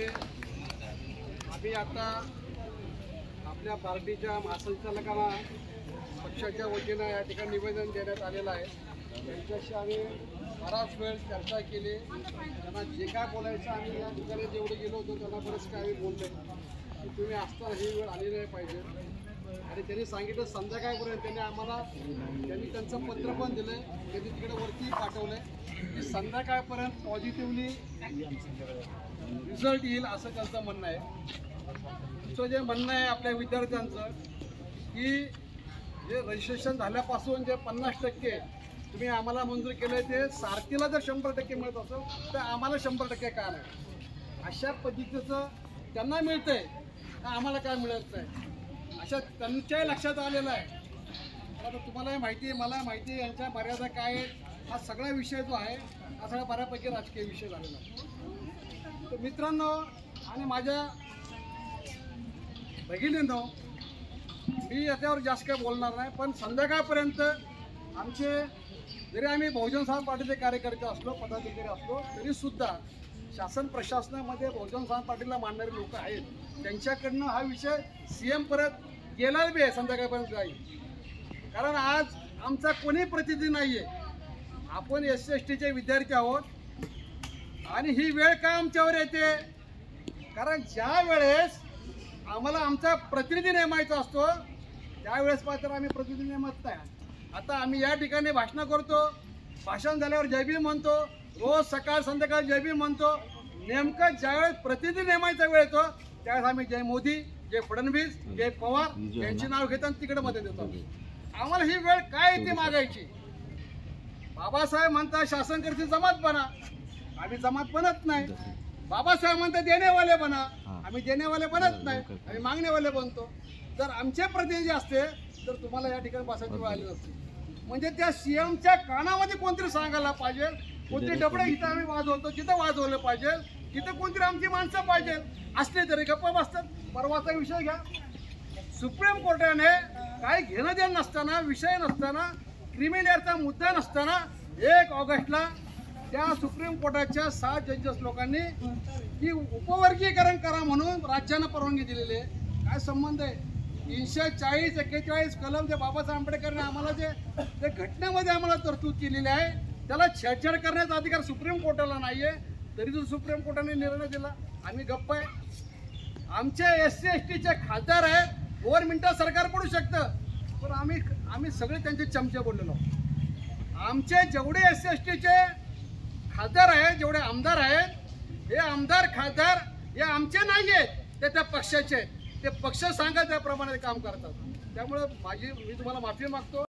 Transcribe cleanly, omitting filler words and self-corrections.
नेते, आम्ही आता आपल्या पार्टीच्या महासंचालकांना पक्षाच्या वतीनं या ठिकाणी निवेदन देण्यात आलेलं आहे। त्यांच्याशी आम्ही बराच वेळ चर्चा केली। त्यांना जे काय बोलायचं आम्ही या ठिकाणी जेवढे गेलो होतो त्यांना बरंच काय आम्ही बोललो की तुम्ही असताना ही वेळ आली नाही पाहिजे। आणि त्यांनी सांगितलं संध्याकाळपर्यंत त्यांनी त्यांचं पत्र पण दिलं, त्यांनी तिकडे वरती पाठवलं की संध्याकाळपर्यंत पॉझिटिव्हली रिझल्ट येईल असं त्यांचं म्हणणं आहे। तुमचं जे म्हणणं आहे आपल्या विद्यार्थ्यांचं की जे रजिस्ट्रेशन झाल्यापासून जे 50% तुम्ही आम्हाला मंजूर केलं ते सारथीला जर 100% मिळत असेल तर आम्हाला 100% का नाही, अशा पद्धतीचं त्यांना मिळतंय आम्हाला काय मिळत नाही अशा त्यांच्याही लक्षात आलेलं आहे। आता तुम्हालाही माहिती आहे, मला माहिती आहे यांच्या मर्यादा काय आहेत। हा सगळा विषय जो आहे हा सगळा बऱ्यापैकी राजकीय विषय झालेला आहे। तर मित्रांनो आणि माझ्या भगिनींनो, मी याच्यावर जास्त काय बोलणार नाही, पण संध्याकाळपर्यंत आमचे जरी आम्ही बहुजन समाज पार्टीचे कार्यकर्ते असलो, पदाधिकारी असलो, तरीसुद्धा शासन प्रशासनामध्ये बहुजन समाज पार्टीला मानणारे लोक आहेत, त्यांच्याकडनं हा विषय CM परत गेला बी आहे संध्याकाळपर्यंत जाईल। कारण आज आमचा कोणी प्रतिनिधी नाही आहे, आपण SC/STचे विद्यार्थी आहोत आणि ही वेळ का आमच्यावर येते, कारण ज्या वेळेस आम्हाला आमचा प्रतिनिधी नेमायचा असतो त्यावेळेस मात्र आम्ही प्रतिनिधी नेमत नाही। आता आम्ही या ठिकाणी भाषण करतो, भाषण झाल्यावर जय भीम म्हणतो, रोज सकाळ संध्याकाळ जय भीम म्हणतो, नेमकं ज्यावेळेस प्रतिनिधी नेमायचा वेळ येतो त्यावेळेस आम्ही जय मोदी, जय फडणवीस, जय पवार यांची नाव घेताना तिकडे मध्ये देतो। आम्हाला ही वेळ काय येते मागायची। बाबासाहेब म्हणतात शासन करते जमात बना, आम्ही जमात बनत नाही। बाबासाहेब म्हणतात देणेवाले बना, आम्ही देणेवाले बनत नाही, आम्ही मागणेवाले बनतो। जर आमचे प्रतिनिधी असते तर तुम्हाला या ठिकाणी बसायची वेळ आली नसती। म्हणजे त्या CMच्या कानामध्ये कोणतरी सांगायला पाहिजे, कोणतरी डबडे इथं आम्ही वाजवतो तिथं वाजवलं पाहिजे, तिथं कोणतरी आमची माणसं पाहिजे, असले तरी गप्पा बसतात। परवाचा विषय घ्या, सुप्रीम कोर्टाने काही घेणं देणं नसताना, विषय नसताना, क्रिमिनलचा मुद्दा नसताना 1 ऑगस्टला त्या सुप्रीम कोर्टाच्या 7 जजेस लोकांनी की उपवर्गीकरण करा म्हणून राज्यानं परवानगी दिलेली आहे। काय संबंध आहे? 340, 41 कलम जे बाबासाहेब आंबेडकरने आम्हाला जे घटनेमध्ये आम्हाला तरतूद केलेली आहे त्याला छेडछाड करण्याचा अधिकार सुप्रीम कोर्टाला नाही आहे, तरी जो सुप्रीम कोर्टाने निर्णय दिला आम्ही गप्प आहे। आमचे SC/STचे खासदार आहेत, गव्हर्नमेंटला सरकार पडू शकतं, पण आम्ही सगळे त्यांचे चमचे बोललेलो। आमचे जेवढे SC/STचे खासदार आहेत, जेवढे आमदार आहेत, हे आमदार खासदार हे आमचे नाही आहेत, ते त्या पक्षाचे आहेत। ते पक्ष सांगा त्याप्रमाणे काम करतात। त्यामुळे मी तुम्हाला माफी मागतो।